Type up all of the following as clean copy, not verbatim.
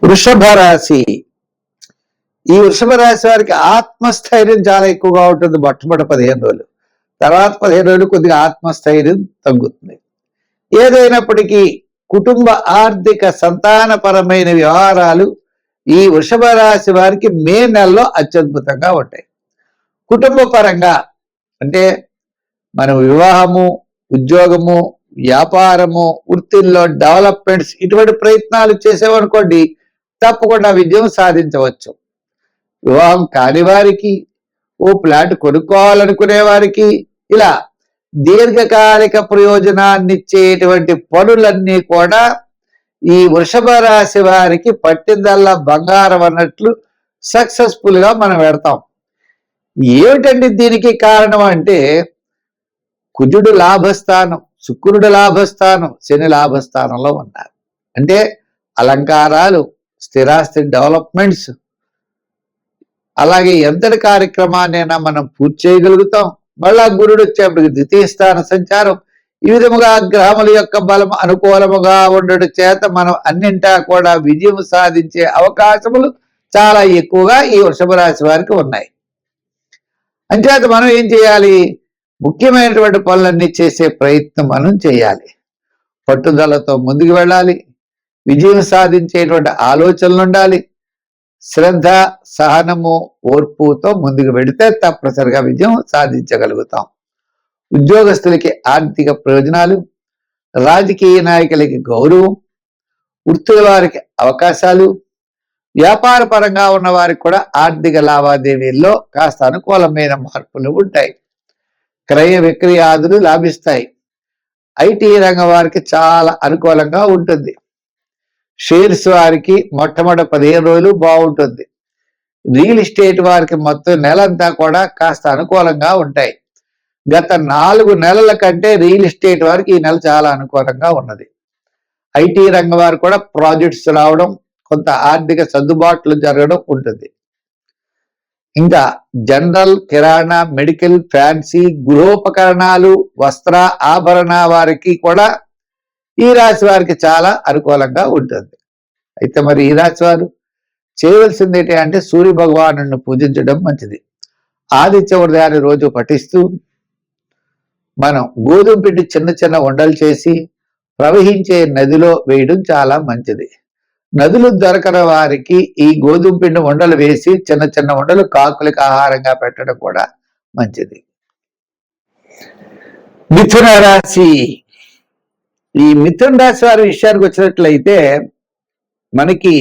వృషభ రాశి. ఈ వృషభ రాశి వారికి ఆత్మస్థైర్యం చాలా ఎక్కువగా ఉంటుంది మొట్టమొదటి 15 రోజులు. తర్వాత 15 రోజులు కొద్దిగా ఆత్మస్థైర్యం తగ్గుతుంది. ఏదైనప్పటికీ కుటుంబ ఆర్థిక సంతానపరమైన వ్యవహారాలు ఈ వృషభ రాశి వారికి మే నెలలో అత్యద్భుతంగా ఉంటాయి. కుటుంబ పరంగా అంటే మనం వివాహము, ఉద్యోగము, వ్యాపారము, వృత్తిల్లో డెవలప్మెంట్స్ ఇటువంటి ప్రయత్నాలు చేసేవనుకోండి తప్పకుండా విజయం సాధించవచ్చు. వివాహం కాని వారికి, ఓ ప్లాట్ కొనుక్కోవాలనుకునే వారికి, ఇలా దీర్ఘకాలిక ప్రయోజనాన్నిచ్చేటువంటి పనులన్నీ కూడా ఈ వృషభ రాశి వారికి పట్టిందల్లా బంగారం అన్నట్లు సక్సెస్ఫుల్ గా మనం పెడతాం. ఏమిటండి దీనికి కారణం అంటే కుజుడు లాభస్థానం, శుక్రుడు లాభస్థానం, శని లాభస్థానంలో ఉన్నారు. అంటే అలంకారాలు, స్థిరాస్తి డెవలప్మెంట్స్, అలాగే ఎంతటి కార్యక్రమాన్నైనా మనం పూర్తి చేయగలుగుతాం. మళ్ళా గురుడు వచ్చేప్పటికి ద్వితీయ స్థాన సంచారం, ఈ విధముగా గ్రహముల యొక్క బలం అనుకూలముగా ఉండడం చేత మనం అన్నింటా కూడా విజయం సాధించే అవకాశములు చాలా ఎక్కువగా ఈ వృషభ రాశి వారికి ఉన్నాయి. అంచేత మనం ఏం చేయాలి? ముఖ్యమైనటువంటి పనులన్నీ చేసే ప్రయత్నం మనం చేయాలి. పట్టుదలతో ముందుకు వెళ్ళాలి. విజయం సాధించేటువంటి ఆలోచనలు ఉండాలి. శ్రద్ధ, సహనము, ఓర్పుతో ముందుకు వెడితే తప్పనిసరిగా విజయం సాధించగలుగుతాం. ఉద్యోగస్తులకి ఆర్థిక ప్రయోజనాలు, రాజకీయ నాయకులకి గౌరవం, వృత్తుల వారికి అవకాశాలు, వ్యాపార పరంగా ఉన్న వారికి కూడా ఆర్థిక లావాదేవీల్లో కాస్త అనుకూలమైన మార్పులు ఉంటాయి. క్రయ విక్రయాదులు లాభిస్తాయి. ఐటీ రంగం వారికి చాలా అనుకూలంగా ఉంటుంది. షేర్స్ వారికి మొట్టమొదటి 15 రోజులు బాగుంటుంది. రియల్ ఎస్టేట్ వారికి మొత్తం నెలంతా కూడా కాస్త అనుకూలంగా ఉంటాయి. గత 4 నెలల కంటే రియల్ ఎస్టేట్ వారికి ఈ నెల చాలా అనుకూలంగా ఉన్నది. ఐటీ రంగం వారు కూడా ప్రాజెక్ట్స్ రావడం, కొంత ఆర్థిక సర్దుబాట్లు జరగడం ఉంటుంది. ఇంకా జనరల్, కిరాణా, మెడికల్, ఫ్యాన్సీ, గృహోపకరణాలు, వస్త్ర ఆభరణ వారికి కూడా ఈ రాశి వారికి చాలా అనుకూలంగా ఉంటుంది. అయితే మరి ఈ రాశి వారు చేయవలసింది ఏంటి అంటే సూర్య భగవాను పూజించడం మంచిది. ఆదిత్య హృదయాన్ని రోజు పఠిస్తూ మనం గోధుమ పిండి చిన్న చిన్న ఉండలు చేసి ప్రవహించే నదిలో వేయడం చాలా మంచిది. నదులు దొరకని వారికి ఈ గోధుమ పిండి ఉండలు వేసి చిన్న చిన్న ఉండలు కాకులకు ఆహారంగా పెట్టడం కూడా మంచిది. మిథున రాశి. ఈ మిథున రాశి వారి విషయానికి వచ్చినట్లయితే మనకి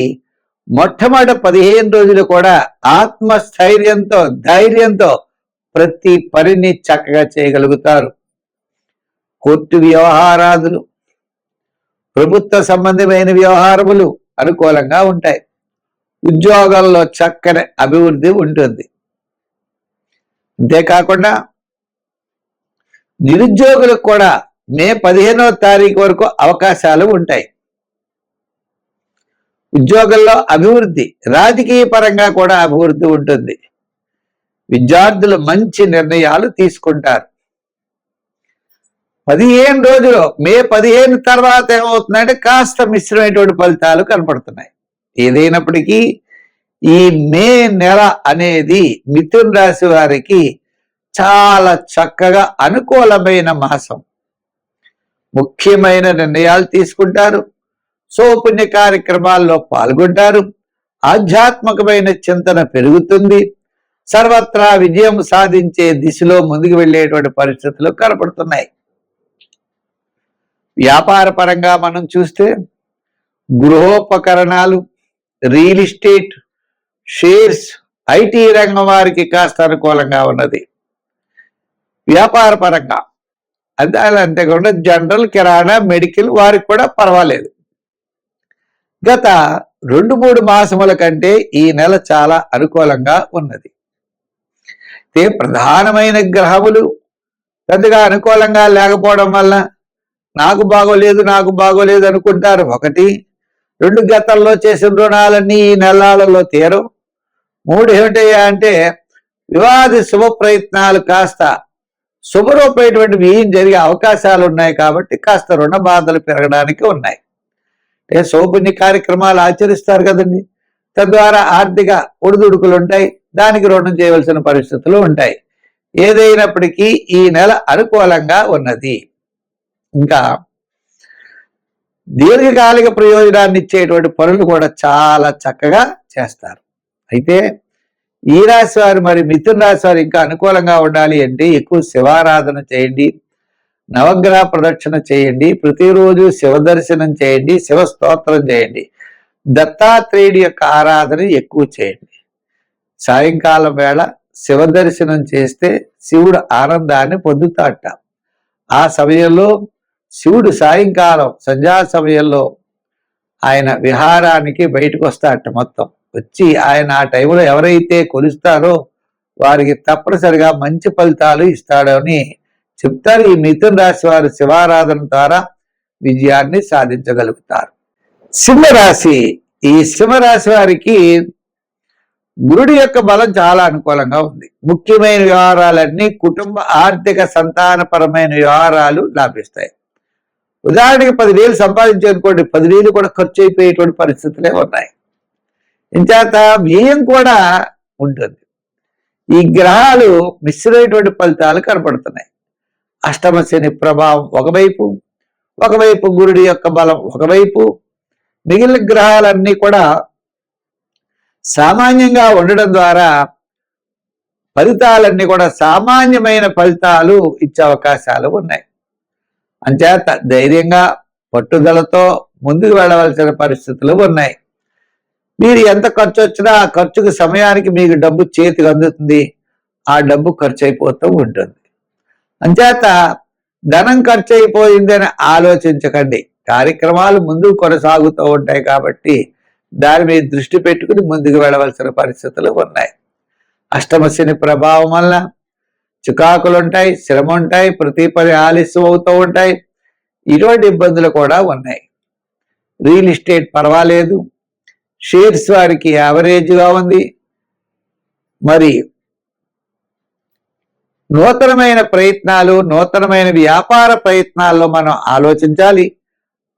మొట్టమొదటి 15 రోజులు కూడా ఆత్మస్థైర్యంతో, ధైర్యంతో ప్రతి పనిని చక్కగా చేయగలుగుతారు. కోర్టు వ్యవహారాదులు, ప్రభుత్వ సంబంధమైన వ్యవహారములు అనుకూలంగా ఉంటాయి. ఉద్యోగాల్లో చక్కని అభివృద్ధి ఉంటుంది. అంతేకాకుండా నిరుద్యోగులకు కూడా మే 15వ తారీఖు వరకు అవకాశాలు ఉంటాయి. ఉద్యోగంలో అభివృద్ధి, రాజకీయ పరంగా కూడా అభివృద్ధి ఉంటుంది. విద్యార్థులు మంచి నిర్ణయాలు తీసుకుంటారు. 15 రోజులు, మే 15 తర్వాత ఏమవుతుందంటే కాస్త మిశ్రమైనటువంటి ఫలితాలు కనపడుతున్నాయి. ఏదైనప్పటికీ ఈ మే నెల అనేది మిథున రాశి వారికి చాలా చక్కగా అనుకూలమైన మాసం. ముఖ్యమైన నిర్ణయాలు తీసుకుంటారు. సోపుణ్య కార్యక్రమాల్లో పాల్గొంటారు. ఆధ్యాత్మికమైన చింతన పెరుగుతుంది. సర్వత్రా విజయం సాధించే దిశలో ముందుకు వెళ్ళేటువంటి పరిస్థితులు కనపడుతున్నాయి. వ్యాపార పరంగా మనం చూస్తే గృహోపకరణాలు, రియల్ ఎస్టేట్, షేర్స్, ఐటీ రంగం వారికి కాస్త అనుకూలంగా ఉన్నది. వ్యాపార పరంగా అంతేకాకుండా జనరల్, కిరాణా, మెడికల్ వారికి కూడా పర్వాలేదు. గత 2-3 మాసముల కంటే ఈ నెల చాలా అనుకూలంగా ఉన్నది. ప్రధానమైన గ్రహములు పెద్దగా అనుకూలంగా లేకపోవడం వల్ల నాకు బాగోలేదు అనుకుంటారు. 1, 2 గతంలో చేసిన రుణాలన్నీ ఈ నెలలలో తీరం. 3 ఏమిటయ్యా అంటే వివాద శుభ ప్రయత్నాలు కాస్త శుభరూపమైనటువంటి వ్యయం జరిగే అవకాశాలు ఉన్నాయి. కాబట్టి కాస్త రుణ బాధలు పెరగడానికి ఉన్నాయి. సౌపుణ్య కార్యక్రమాలు ఆచరిస్తారు కదండి. తద్వారా ఆర్థిక ఒడిదుడుకులు ఉంటాయి, దానికి రుణం చేయవలసిన పరిస్థితులు ఉంటాయి. ఏదైనప్పటికీ ఈ నెల అనుకూలంగా ఉన్నది. ఇంకా దీర్ఘకాలిక ప్రయోజనాన్ని ఇచ్చేటువంటి పనులు కూడా చాలా చక్కగా చేస్తారు. అయితే ఈ రాశి వారు, మరి మిథున రాశి వారు ఇంకా అనుకూలంగా ఉండాలి అంటే ఎక్కువ శివారాధన చేయండి, నవగ్రహ ప్రదక్షిణ చేయండి, ప్రతిరోజు శివ దర్శనం చేయండి, శివ స్తోత్రం చేయండి, దత్తాత్రేయుడి యొక్క ఆరాధన ఎక్కువ చేయండి. సాయంకాలం వేళ శివ దర్శనం చేస్తే శివుడు ఆనందాన్ని పొందుతాడట. ఆ సమయంలో శివుడు సాయంకాలం సంధ్యా సమయంలో ఆయన విహారానికి బయటకు వస్తాడట. మొత్తం వచ్చి ఆయన ఆ టైంలో ఎవరైతే కొలుస్తారో వారికి తప్పనిసరిగా మంచి ఫలితాలు ఇస్తాడని చెప్తారు. ఈ మిథున రాశి వారు శివారాధన ద్వారా విజయాన్ని సాధించగలుగుతారు. సింహరాశి, ఈ సింహరాశి వారికి గురుడి యొక్క బలం చాలా అనుకూలంగా ఉంది. ముఖ్యమైన వ్యవహారాలన్నీ, కుటుంబ ఆర్థిక సంతానపరమైన వ్యవహారాలు లాభిస్తాయి. ఉదాహరణకి 10,000 సంపాదించారనుకోండి, 10,000 కూడా ఖర్చు అయిపోయేటువంటి పరిస్థితులే ఉన్నాయి. ఇంచేత వ్యయం కూడా ఉంటుంది. ఈ గ్రహాలు మిశ్రమైనటువంటి ఫలితాలు కనపడుతున్నాయి. అష్టమ శని ప్రభావం ఒకవైపు గురుడి యొక్క బలం ఒకవైపు, మిగిలిన గ్రహాలన్నీ కూడా సామాన్యంగా ఉండడం ద్వారా ఫలితాలన్నీ కూడా సామాన్యమైన ఫలితాలు ఇచ్చే అవకాశాలు ఉన్నాయి. అంచేత ధైర్యంగా పట్టుదలతో ముందుకు వెళ్ళవలసిన పరిస్థితులు ఉన్నాయి. మీరు ఎంత ఖర్చు వచ్చినా ఆ ఖర్చుకు సమయానికి మీకు డబ్బు చేతికి అందుతుంది, ఆ డబ్బు ఖర్చు అయిపోతూ ఉంటుంది. అంచేత ధనం ఖర్చు అయిపోయిందని ఆలోచించకండి. కార్యక్రమాలు ముందుకు కొనసాగుతూ ఉంటాయి కాబట్టి దాని మీద దృష్టి పెట్టుకుని ముందుకు వెళ్ళవలసిన పరిస్థితులు ఉన్నాయి. అష్టమ శని ప్రభావం వల్ల చికాకులు ఉంటాయి, శ్రమ ఉంటాయి, ప్రతి పని ఆలస్యం అవుతూ ఉంటాయి. ఇటువంటి ఇబ్బందులు కూడా ఉన్నాయి. రియల్ ఎస్టేట్ పర్వాలేదు, షేర్స్ వారికి యావరేజ్గా ఉంది. మరి నూతనమైన ప్రయత్నాలు, నూతనమైన వ్యాపార ప్రయత్నాల్లో మనం ఆలోచించాలి.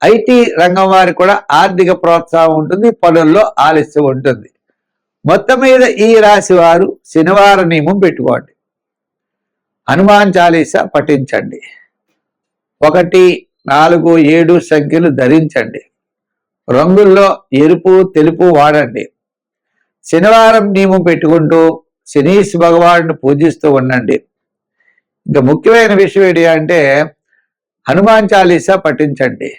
ఐటీ రంగం వారికి కూడా ఆర్థిక ప్రోత్సాహం ఉంటుంది, పనుల్లో ఆలస్యం ఉంటుంది. మొత్తం మీద ఈ రాశి వారు శనివారం నియమం పెట్టుకోండి, హనుమాన్ చాలీసా పఠించండి, 1, 4, 7 సంఖ్యలు ధరించండి, రంగుల్లో ఎరుపు తెలుపు వాడండి. శనివారం నియమం పెట్టుకుంటూ శనీశ్ భగవానుడిని పూజిస్తూ ఉండండి. ఇంకా ముఖ్యమైన విషయం ఏంటి అంటే హనుమాన్ చాలీసా పఠించండి.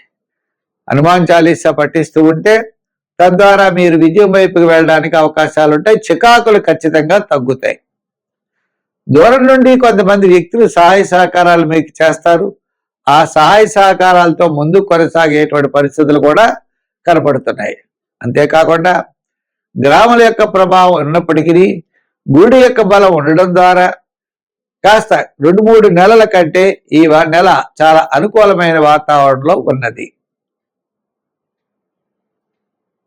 హనుమాన్ చాలీసా పఠిస్తూ ఉంటే తద్వారా మీరు విజయం వైపుకి వెళ్ళడానికి అవకాశాలు ఉంటాయి. చికాకులు ఖచ్చితంగా తగ్గుతాయి. దూరం నుండి కొంతమంది వ్యక్తులు సహాయ సహకారాలు మీకు చేస్తారు. ఆ సహాయ సహకారాలతో ముందుకు కొనసాగేటువంటి పరిస్థితులు కూడా కనపడుతున్నాయి. అంతేకాకుండా గ్రామాల యొక్క ప్రభావం ఉన్నప్పటికీ గుడి యొక్క బలం ఉండడం ద్వారా కాస్త 2-3 నెలల కంటే ఈ నెల చాలా అనుకూలమైన వాతావరణంలో ఉన్నది.